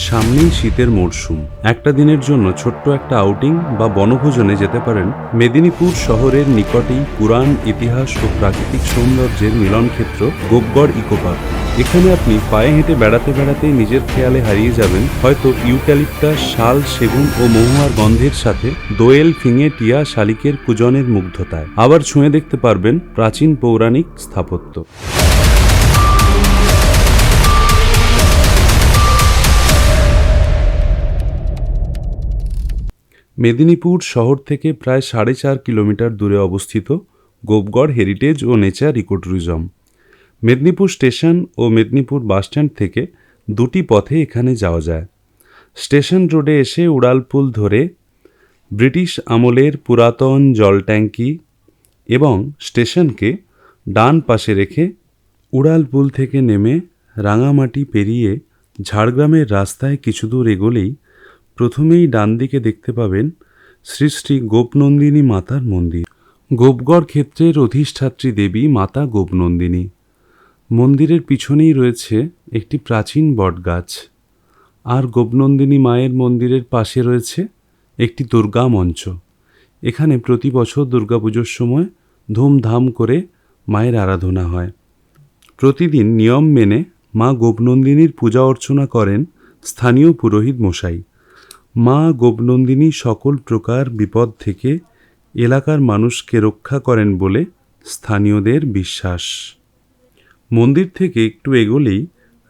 সামনেই শীতের মরশুম। একটা দিনের জন্য ছোট্ট একটা আউটিং বা বনভোজনে যেতে পারেন মেদিনীপুর শহরের নিকটেই পুরাণ ইতিহাস ও প্রাকৃতিক সৌন্দর্যের মিলনক্ষেত্র গোপগড় ইকো পার্ক। এখানে আপনি পায়ে হেঁটে বেড়াতে বেড়াতেই নিজের খেয়ালে হারিয়ে যাবেন হয়তো ইউক্যালিপটাস, শাল, সেগুন ও মহুয়ার গন্ধের সাথে দোয়েল, ফিঙে, টিয়া, শালিকের কুজনের মুগ্ধতায়। আবার ছুঁয়ে দেখতে পারবেন প্রাচীন পৌরাণিক স্থাপত্য। মেদিনীপুর শহর থেকে প্রায় 4.5 কিলোমিটার দূরে অবস্থিত গোপগড় হেরিটেজ ও নেচার ইকোট্যুরিজম। মেদিনীপুর স্টেশন ও মেদিনীপুর বাসস্ট্যান্ড থেকে দুটি পথে এখানে যাওয়া যায়। স্টেশন রোডে এসে উড়ালপুল ধরে ব্রিটিশ আমলের পুরাতন জল ট্যাঙ্কি এবং স্টেশনকে ডান পাশে রেখে উড়ালপুল থেকে নেমে রাঙামাটি পেরিয়ে ঝাড়গ্রামের রাস্তায় কিছু দূর এগোলেই প্রথমেই ডান দিকে দেখতে পাবেন শ্রী শ্রী গোপনন্দিনী মাতার মন্দির। গোপগড় ক্ষেত্রের অধিষ্ঠাত্রী দেবী মাতা গোপনন্দিনী। মন্দিরের পিছনেই রয়েছে একটি প্রাচীন বটগাছ, আর গোপনন্দিনী মায়ের মন্দিরের পাশে রয়েছে একটি দুর্গা মঞ্চ। এখানে প্রতি বছর দুর্গাপুজোর সময় ধুমধাম করে মায়ের আরাধনা হয়। প্রতিদিন নিয়ম মেনে মা গোপনন্দিনীর পূজা অর্চনা করেন স্থানীয় পুরোহিত মশাই। মা গোপনন্দিনী সকল প্রকার বিপদ থেকে এলাকার মানুষকে রক্ষা করেন বলে স্থানীয়দের বিশ্বাস। মন্দির থেকে একটু এগোলেই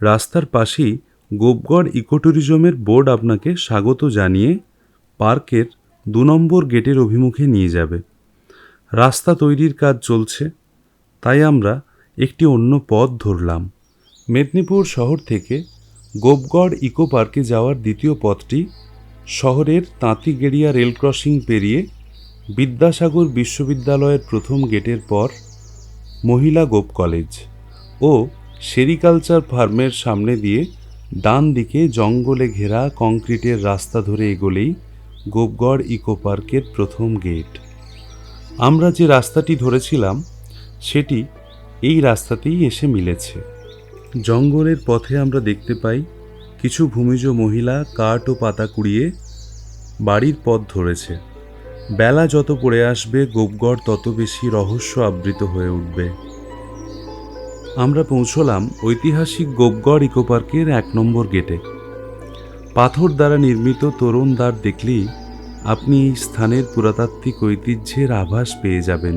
রাস্তার পাশেই গোপগড় ইকোট্যুরিজমের বোর্ড আপনাকে স্বাগত জানিয়ে পার্কের 2 নম্বর গেটের অভিমুখে নিয়ে যাবে। রাস্তা তৈরির কাজ চলছে, তাই আমরা একটি অন্য পথ ধরলাম। মেদিনীপুর শহর থেকে গোপগড় ইকো পার্কে যাওয়ার দ্বিতীয় পথটি শহরের তাঁতিগেড়িয়া রেল ক্রসিং পেরিয়ে বিদ্যাসাগর বিশ্ববিদ্যালয়ের প্রথম গেটের পর মহিলা গোপ কলেজ ও সেরিকালচার ফার্মের সামনে দিয়ে ডান দিকে জঙ্গলে ঘেরা কংক্রিটের রাস্তা ধরে এগোলেই গোপগড় ইকো পার্কের প্রথম গেট। আমরা যে রাস্তাটি ধরেছিলাম সেটি এই রাস্তাতেই এসে মিলেছে। জঙ্গলের পথে আমরা দেখতে পাই কিছু ভূমিজ মহিলা কাঠ ও পাতা কুড়িয়ে বাড়ির পথ ধরেছে। বেলা যত পড়ে আসবে গোপগড় তত বেশি রহস্য আবৃত হয়ে উঠবে। আমরা পৌঁছলাম ঐতিহাসিক গোপগড় ইকো পার্কের 1 নম্বর গেটে। পাথর দ্বারা নির্মিত তোরণ দ্বার দেখলেই আপনি এই স্থানের পুরাতাত্ত্বিক ঐতিহ্যের আভাস পেয়ে যাবেন।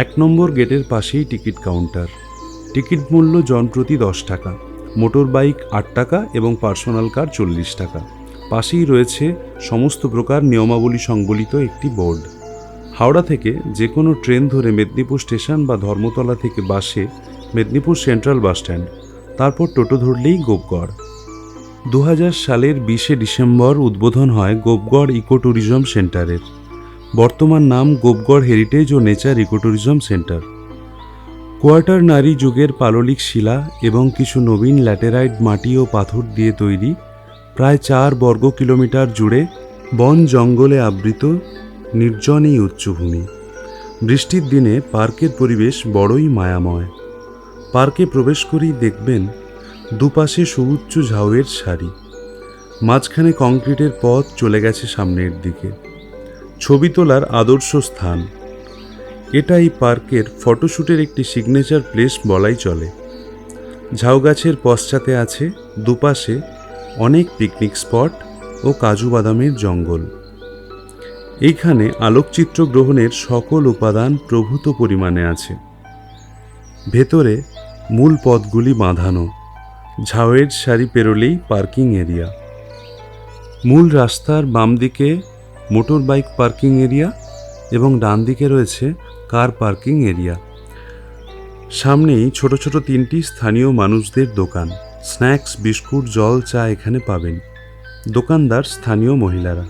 1 নম্বর গেটের পাশেই টিকিট কাউন্টার। টিকিট মূল্য জনপ্রতি 10 টাকা, মোটর বাইক 8 টাকা এবং পার্সোনাল কার 40 টাকা। পাশেই রয়েছে সমস্ত প্রকার নিয়মাবলী সংবলিত একটি বোর্ড। হাওড়া থেকে যে কোনো ট্রেন ধরে মেদিনীপুর স্টেশন বা ধর্মতলা থেকে বাসে মেদিনীপুর সেন্ট্রাল বাসস্ট্যান্ড, তারপর টোটো ধরলেই গোপগড়। 2000 সালের 20শে ডিসেম্বর উদ্বোধন হয় গোপগড় ইকোট্যুরিজম সেন্টারের। বর্তমান নাম গোপগড় হেরিটেজ ও নেচার ইকোট্যুরিজম সেন্টার। কোয়াটারনারি যুগের পাললিক শিলা এবং কিছু নবীন ল্যাটেরাইট মাটি ও পাথর দিয়ে তৈরি প্রায় 4 বর্গ কিলোমিটার জুড়ে বন জঙ্গলে আবৃত নির্জন এই উচ্চভূমি। বৃষ্টির দিনে পার্কের পরিবেশ বড়ই মায়াময়। পার্কে প্রবেশ করেই দেখবেন দুপাশে সুউচ্চ ঝাউয়ের সারি, মাঝখানে কংক্রিটের পথ চলে গেছে সামনের দিকে। ছবি তোলার আদর্শ স্থান। এটা এই পার্কের ফটোশ্যুটের একটি সিগনেচার প্লেস বলাই চলে। ঝাউ গাছের পশ্চাতে আছে দুপাশে অনেক পিকনিক স্পট ও কাজু বাদামের জঙ্গল। এইখানে আলোকচিত্র গ্রহণের সকল উপাদান প্রভূত পরিমাণে আছে। ভেতরে মূল পথগুলি বাঁধানো। ঝাউয়ের সারি পেরোলেই পার্কিং এরিয়া। মূল রাস্তার বাম দিকে মোটর বাইক পার্কিং এরিয়া এবং ডান দিকে রয়েছে কার পার্কিং এরিয়া। সামনেই ছোট ছোট 3টি স্থানীয় মানুষদের দোকান। স্ন্যাক্স, বিস্কুট, জল, চা এখানে পাবেন। দোকানদার স্থানীয় মহিলারা।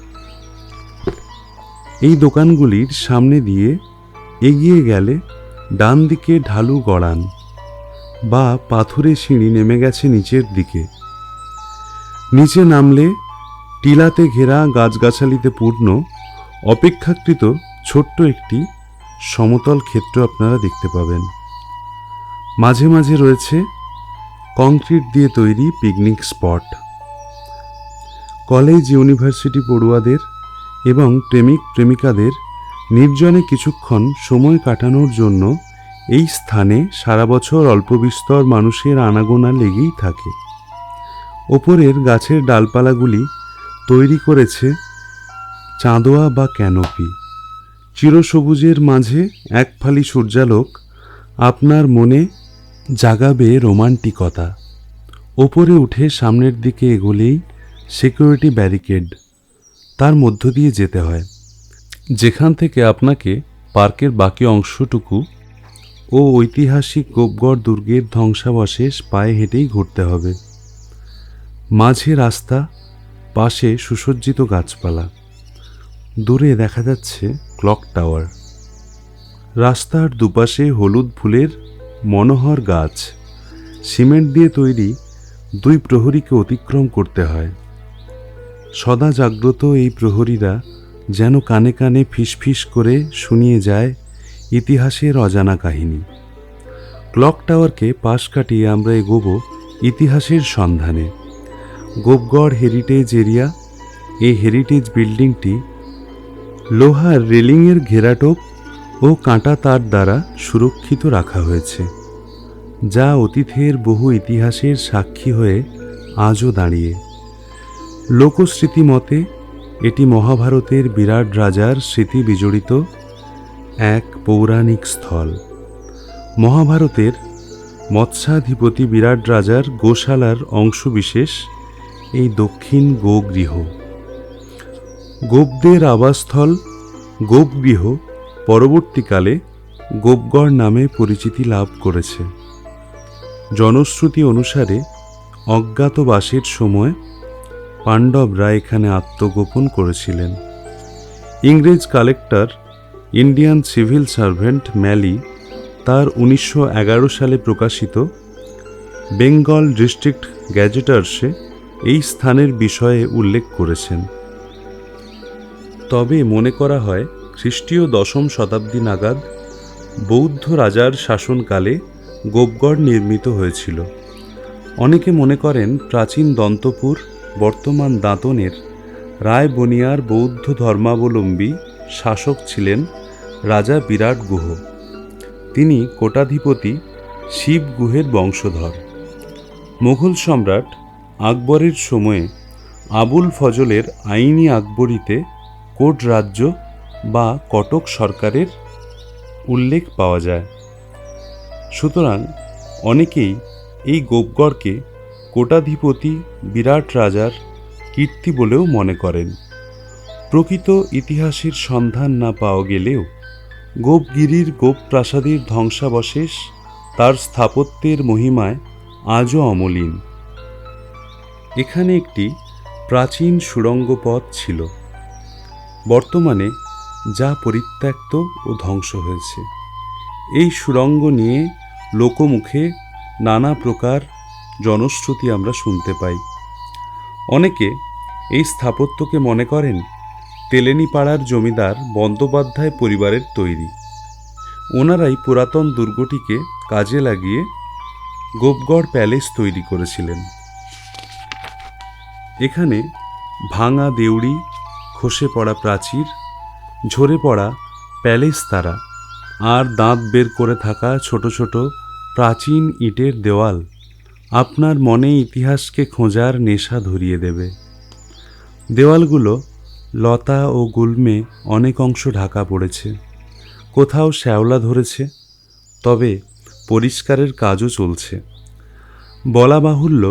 এই দোকানগুলির সামনে দিয়ে এগিয়ে গেলে ডান দিকে ঢালু গড়ান বা পাথুরে সিঁড়ি নেমে গেছে নিচের দিকে। নিচে নামলে টিলাতে ঘেরা গাছগাছালিতে পূর্ণ অপেক্ষাকৃত ছোট্ট একটি সমতল ক্ষেত্র আপনারা দেখতে পাবেন। মাঝে মাঝে রয়েছে কংক্রিট দিয়ে তৈরি পিকনিক স্পট। কলেজ ইউনিভার্সিটি পড়ুয়াদের এবং প্রেমিক প্রেমিকাদের নির্জনে কিছুক্ষণ সময় কাটানোর জন্য এই স্থানে সারা বছর অল্পবিস্তর মানুষের আনাগোনা লেগেই থাকে। ওপরের গাছের ডালপালাগুলি তৈরি করেছে চাঁদোয়া বা ক্যানোপি। চিরসবুজের মাঝে এক ফালি সূর্যালোক আপনার মনে জাগাবে রোমান্টিকতা। ওপরে উঠে সামনের দিকে এগোলেই সিকিউরিটি ব্যারিকেড, তার মধ্য দিয়ে যেতে হয়, যেখান থেকে আপনাকে পার্কের বাকি অংশটুকু ও ঐতিহাসিক গোপগড় দুর্গের ধ্বংসাবশেষ পায়ে হেঁটেই ঘুরতে হবে। মাঝে রাস্তা, পাশে সুসজ্জিত গাছপালা, দূরে দেখা যাচ্ছে ক্লক টাওয়ার। রাস্তার দুপাশে হলুদ ফুলের মনোহর গাছ। সিমেন্ট দিয়ে তৈরি 2 প্রহরীকে অতিক্রম করতে হয়। সদা জাগ্রত এই প্রহরীরা যেন কানে কানে ফিসফিস করে শুনিয়ে যায় ইতিহাসের অজানা কাহিনী। ক্লক টাওয়ারকে পাশ কাটিয়ে আমরা এগোব ইতিহাসের সন্ধানে। Gopegarh heritage area. এই হেরিটেজ বিল্ডিংটি লোহার রেলিংয়ের ঘেরাটোপ ও কাঁটা তার দ্বারা সুরক্ষিত রাখা হয়েছে, যা অতীতের বহু ইতিহাসের সাক্ষী হয়ে আজও দাঁড়িয়ে। লোকস্মৃতি মতে এটি মহাভারতের বিরাট রাজার স্মৃতি বিজড়িত এক পৌরাণিক স্থল। মহাভারতের মৎস্যাধিপতি বিরাট রাজার গোশালার অংশবিশেষ এই দক্ষিণ গোগৃহ। গোপদের আবাসস্থল গোপগৃহ পরবর্তীকালে গোপগড় নামে পরিচিতি লাভ করেছে। জনশ্রুতি অনুসারে অজ্ঞাতবাসের সময় পাণ্ডবরা এখানে আত্মগোপন করেছিলেন। ইংরেজ কালেক্টর ইন্ডিয়ান সিভিল সার্ভেন্ট ম্যালি তার 1911 সালে প্রকাশিত বেঙ্গল ডিস্ট্রিক্ট গ্যাজেটার্সে এই স্থানের বিষয়ে উল্লেখ করেছেন। তবে মনে করা হয় খ্রিস্টীয় 10ম শতাব্দী নাগাদ বৌদ্ধ রাজার শাসনকালে গোপগড় নির্মিত হয়েছিল। অনেকে মনে করেন প্রাচীন দন্তপুর, বর্তমান দাঁতনের রায়বনিয়ার বৌদ্ধ ধর্মাবলম্বী শাসক ছিলেন রাজা বিরাট গুহ। তিনি কোটাধিপতি শিব গুহের বংশধর। মুঘল সম্রাট আকবরের সময়ে আবুল ফজলের আইনি আকবরীতে কোট রাজ্য বা কটক সরকারের উল্লেখ পাওয়া যায়। সুতরাং অনেকেই এই গোপগড়কে কোটাধিপতি বিরাট রাজার কীর্তি বলেও মনে করেন। প্রকৃত ইতিহাসের সন্ধান না পাওয়া গেলেও গোপগিরির গোপ প্রাসাদের ধ্বংসাবশেষ তার স্থাপত্যের মহিমায় আজও অমলিন। এখানে একটি প্রাচীন সুড়ঙ্গ পথ ছিল, বর্তমানে যা পরিত্যক্ত ও ধ্বংস হয়েছে। এই সুড়ঙ্গ নিয়ে লোকমুখে নানা প্রকার জনশ্রুতি আমরা শুনতে পাই। অনেকে এই স্থাপত্যকে মনে করেন তেলেনীপাড়ার জমিদার বন্দ্যোপাধ্যায় পরিবারের তৈরি। ওনারাই পুরাতন দুর্গটিকে কাজে লাগিয়ে গোপগড় প্যালেস তৈরি করেছিলেন। এখানে ভাঙা দেউড়ি, খসে পড়া প্রাচীর, ঝরে পড়া প্যালেস তারা আর দাঁত বের করে থাকা ছোট ছোট প্রাচীন ইটের দেওয়াল আপনার মনে ইতিহাসকে খোঁজার নেশা ধরিয়ে দেবে। দেওয়ালগুলো লতা ও গুল্মে অনেক অংশ ঢাকা পড়েছে, কোথাও শ্যাওলা ধরেছে, তবে পরিষ্কারের কাজও চলছে। বলা বাহুল্য,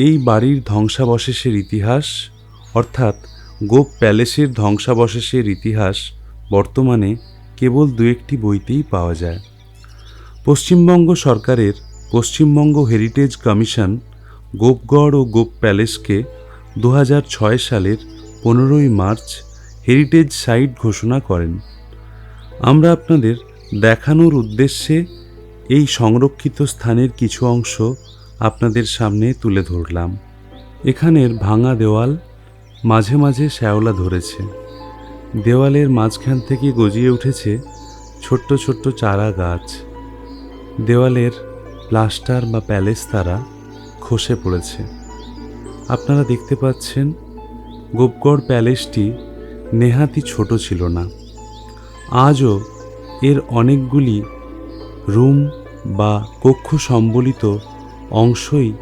এই বাড়ির ধ্বংসাবশেষের ইতিহাস, অর্থাৎ গোপ প্যালেসের ধ্বংসাবশেষের ইতিহাস বর্তমানে কেবল 2-1টি বইতেই পাওয়া যায়। পশ্চিমবঙ্গ সরকারের পশ্চিমবঙ্গ হেরিটেজ কমিশন গোপগড় ও গোপ প্যালেসকে 2006 সালের 15ই মার্চ হেরিটেজ সাইট ঘোষণা করেন। আমরা আপনাদের দেখানোর উদ্দেশ্যে এই সংরক্ষিত স্থানের কিছু অংশ আপনাদের সামনে তুলে ধরলাম। এখানের ভাঙা দেওয়াল, মাঝে মাঝে শ্যাওলা ধরেছে। দেওয়ালের মাঝখান থেকে গজিয়ে উঠেছে ছোট্ট ছোট্ট চারা গাছ। দেওয়ালের প্লাস্টার বা প্যালেস তারা খসে পড়েছে। আপনারা দেখতে পাচ্ছেন গোপগড় প্যালেসটি নেহাতি ছোট ছিল না। আজও এর অনেকগুলি রুম বা কক্ষ সম্বলিত অংশই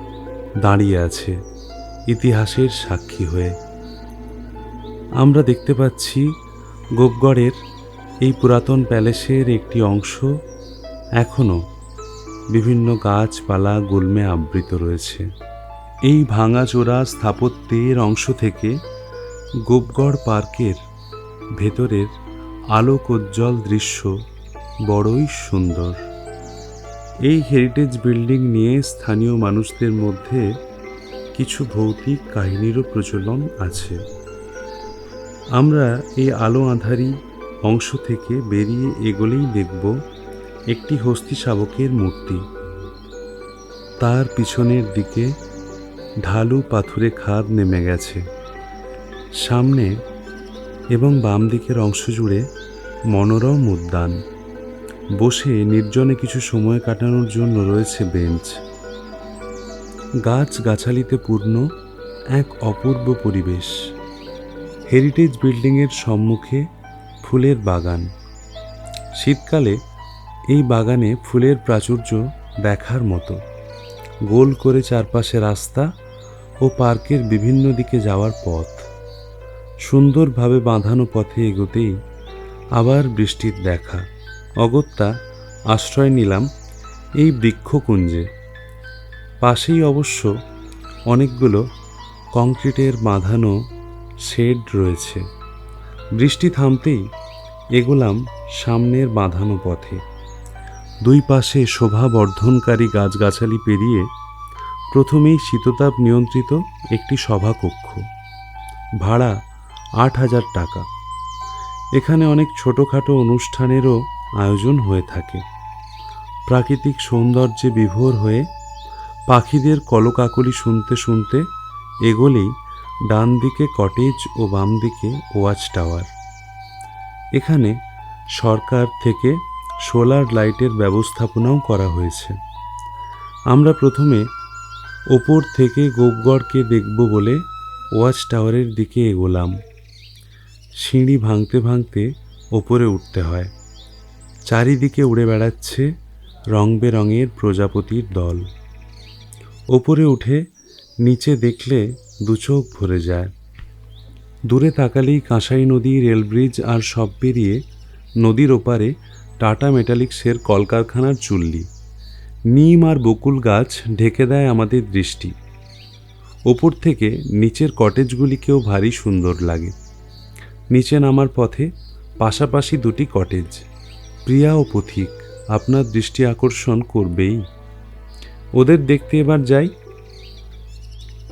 দাঁড়িয়ে আছে ইতিহাসের সাক্ষী হয়ে। আমরা দেখতে পাচ্ছি গোপগড়ের এই পুরাতন প্যালেসের একটি অংশ এখনও বিভিন্ন গাছপালা গুল্মে আবৃত রয়েছে। এই ভাঙাচোরা স্থাপত্যের অংশ থেকে গোপগড় পার্কের ভেতরের আলোকোজ্জ্বল দৃশ্য বড়ই সুন্দর। এই হেরিটেজ বিল্ডিং নিয়ে স্থানীয় মানুষদের মধ্যে কিছু ভৌতিক কাহিনীরও প্রচলন আছে। আমরা এই আলো আঁধারি অংশ থেকে বেরিয়ে এগোলেই দেখব একটি হস্তি শাবকের মূর্তি। তার পিছনের দিকে ঢালু পাথুরে খাদ নেমে গেছে। সামনে এবং বাম দিকের অংশ জুড়ে মনোরম উদ্যান। বসে নির্জনে কিছু সময় কাটানোর জন্য রয়েছে বেঞ্চ। গাছ গাছালিতে পূর্ণ এক অপূর্ব পরিবেশ। হেরিটেজ বিল্ডিংয়ের সম্মুখে ফুলের বাগান। শীতকালে এই বাগানে ফুলের প্রাচুর্য দেখার মতো। গোল করে চারপাশে রাস্তা ও পার্কের বিভিন্ন দিকে যাওয়ার পথ। সুন্দরভাবে বাঁধানো পথে এগোতেই আবার বৃষ্টির দেখা। অগত্যা আশ্রয় নিলাম এই বৃক্ষকুঞ্জে। পাশেই অবশ্য অনেকগুলো কংক্রিটের বাঁধানো শেড রয়েছে। বৃষ্টি থামতেই এগোলাম সামনের বাঁধানো পথে। দুই পাশে শোভা বর্ধনকারী গাছগাছালি পেরিয়ে প্রথমেই শীততাপ নিয়ন্ত্রিত একটি সভাকক্ষ। ভাড়া ৮,০০০ টাকা। এখানে অনেক ছোটোখাটো অনুষ্ঠানেরও আয়োজন হয়ে থাকে। প্রাকৃতিক সৌন্দর্যে বিভোর হয়ে পাখিদের কলকাকলি শুনতে শুনতে এগোলেই ডান দিকে কটেজ ও বাম দিকে ওয়াচ টাওয়ার। এখানে সরকার থেকে সোলার লাইটের ব্যবস্থাপনাও করা হয়েছে। আমরা প্রথমে ওপর থেকে গোপগড়কে দেখব বলে ওয়াচ টাওয়ারের দিকে এগোলাম। সিঁড়ি ভাঙতে ভাঙতে ওপরে উঠতে হয়। চারিদিকে উড়ে বেড়াচ্ছে রং বেরঙের প্রজাপতির দল। ওপরে উঠে নিচে দেখলে দুচোখ ভরে যায়। দূরে তাকালেই কাঁসাই নদী, রেল ব্রিজ আর সব পেরিয়ে নদীর ওপারে টাটা মেটালিক্সের কলকারখানার চুল্লি। নিম আর বকুল গাছ ঢেকে দেয় আমাদের দৃষ্টি। ওপর থেকে নিচের কটেজগুলিকেও ভারী সুন্দর লাগে। নিচে নামার পথে পাশাপাশি দুটি কটেজ। প্রিয়া ও পথিক আপনার দৃষ্টি আকর্ষণ করবেই। ওদের দেখতে এবার যাই।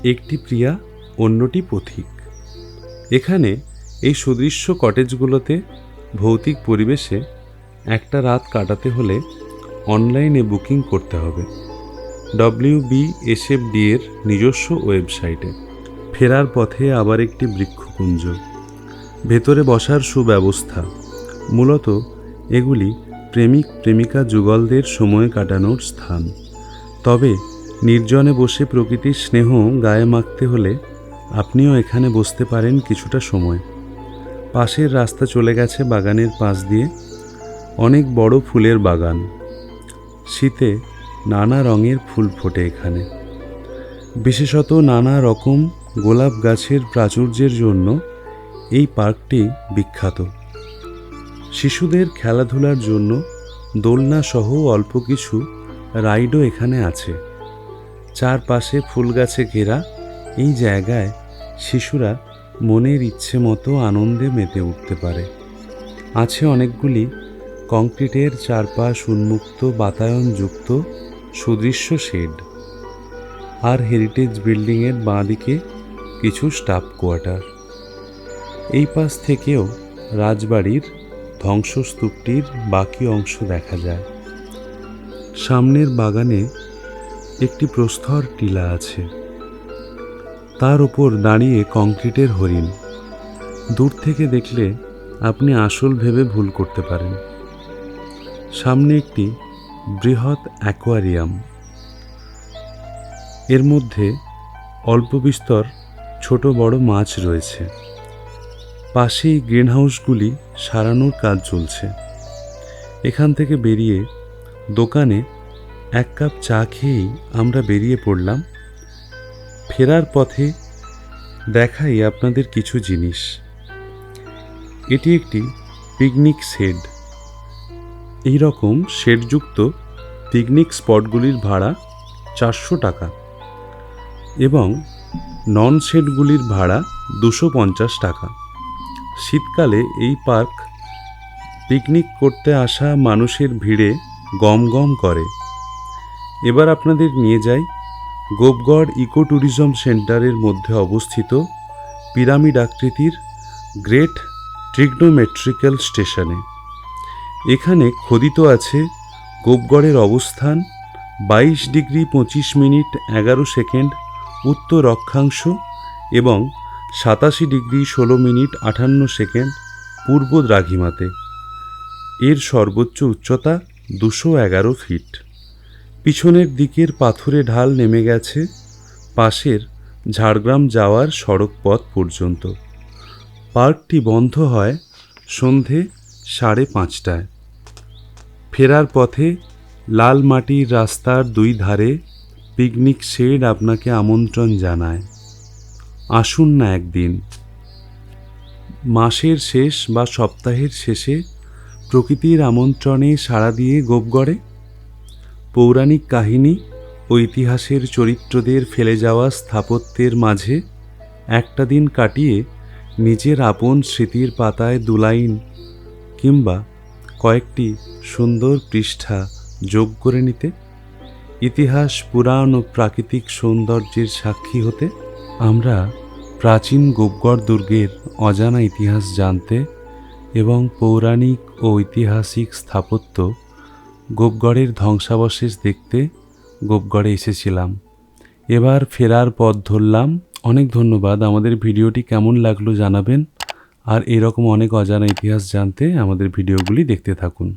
একটি প্রিয়া, অন্যটি পথিক। এখানে এই সুদৃশ্য কটেজগুলোতে ভৌতিক পরিবেশে একটা রাত কাটাতে হলে অনলাইনে বুকিং করতে হবে WBSFD এর নিজস্ব ওয়েবসাইটে। ফেরার পথে আবার একটি বৃক্ষকুঞ্জ। ভেতরে বসার সুব্যবস্থা। মূলত এগুলি প্রেমিক প্রেমিকা যুগলদের সময় কাটানোর স্থান। তবে নির্জনে বসে প্রকৃতির স্নেহ গায়ে মাখতে হলে আপনিও এখানে বসতে পারেন কিছুটা সময়। পাশের রাস্তা চলে গেছে বাগানের পাশ দিয়ে। অনেক বড় ফুলের বাগান। শীতে নানা রঙের ফুল ফোটে এখানে। বিশেষত নানা রকম গোলাপ গাছের প্রাচুর্যের জন্য এই পার্কটি বিখ্যাত। শিশুদের খেলাধুলার জন্য দোলনা সহ অল্প কিছু রাইডও এখানে আছে। চারপাশে ফুল গাছে ঘেরা এই জায়গায় শিশুরা মনের ইচ্ছে মতো আনন্দে মেতে উঠতে পারে। আছে অনেকগুলি কংক্রিটের চারপাশ উন্মুক্ত বাতায়নযুক্ত সুদৃশ্য শেড। আর হেরিটেজ বিল্ডিংয়ের বাঁ দিকে কিছু স্টাফ কোয়ার্টার। এই পাশ থেকেও রাজবাড়ির ধ্বংসস্তূপটির বাকি অংশ দেখা যায়। সামনের বাগানে একটি প্রস্তর টিলা আছে। তার উপর দাঁড়িয়ে কংক্রিটের হরিণ। দূর থেকে দেখলে আপনি আসল ভেবে ভুল করতে পারেন। সামনে একটি বৃহৎ অ্যাকোয়ারিয়াম। এর মধ্যে অল্প বিস্তর ছোট বড় মাছ রয়েছে। পাশেই গ্রিন হাউসগুলি সারানোর কাজ চলছে। এখান থেকে বেরিয়ে দোকানে 1 কাপ চা খেয়েই আমরা বেরিয়ে পড়লাম। ফেরার পথে দেখাই আপনাদের কিছু জিনিস। এটি একটি পিকনিক শেড। এই রকম শেডযুক্ত পিকনিক স্পটগুলির ভাড়া 400 টাকা এবং নন শেডগুলির ভাড়া 250 টাকা। শীতকালে এই পার্ক পিকনিক করতে আসা মানুষের ভিড়ে গম গম করে। এবার আপনাদের নিয়ে যাই গোপগড় ইকো ট্যুরিজম সেন্টারের মধ্যে অবস্থিত পিরামিড আকৃতির গ্রেট ট্রিগনোমেট্রিক্যাল স্টেশনে। এখানে খোদিত আছে গোপগড়ের অবস্থান 22 ডিগ্রি 25 মিনিট 11 সেকেন্ড উত্তর অক্ষাংশ এবং 87 ডিগ্রি 16 মিনিট 58 সেকেন্ড পূর্ব দ্রাঘিমাতে। এর সর্বোচ্চ উচ্চতা 211 ফিট। পিছনের দিকের পাথুরে ঢাল নেমে গেছে পাশের ঝাড়গ্রাম যাওয়ার সড়ক পথ পর্যন্ত। পার্কটি বন্ধ হয় সন্ধে 5:30টায়। ফেরার পথে লাল মাটির রাস্তার 2 ধারে পিকনিক শেড আপনাকে আমন্ত্রণ জানায়। আসুন না একদিন। মাসের শেষ বা সপ্তাহের শেষে প্রকৃতির আমন্ত্রণে সাড়া দিয়ে গোপগড়ে পৌরাণিক কাহিনী ও ইতিহাসের চরিত্রদের ফেলে যাওয়া স্থাপত্যের মাঝে একটা দিন কাটিয়ে নিজের আপন স্মৃতির পাতায় 2 লাইন কিংবা কয়েকটি সুন্দর পৃষ্ঠা যোগ করে নিতে, ইতিহাস পুরাণ ও প্রাকৃতিক সৌন্দর্যের সাক্ষী হতে। আমরা প্রাচীন গোপগড় দুর্গের অজানা ইতিহাস জানতে এবং পৌরাণিক ও ঐতিহাসিক স্থাপত্য গোপগড়ের ধ্বংসাবশেষ দেখতে গোপগড়ে এসেছিলাম। এবার ফেরার পথ ধরলাম। অনেক ধন্যবাদ। আমাদের ভিডিওটি কেমন লাগলো জানাবেন, আর এরকম অনেক অজানা ইতিহাস জানতে আমাদের ভিডিওগুলি দেখতে থাকুন।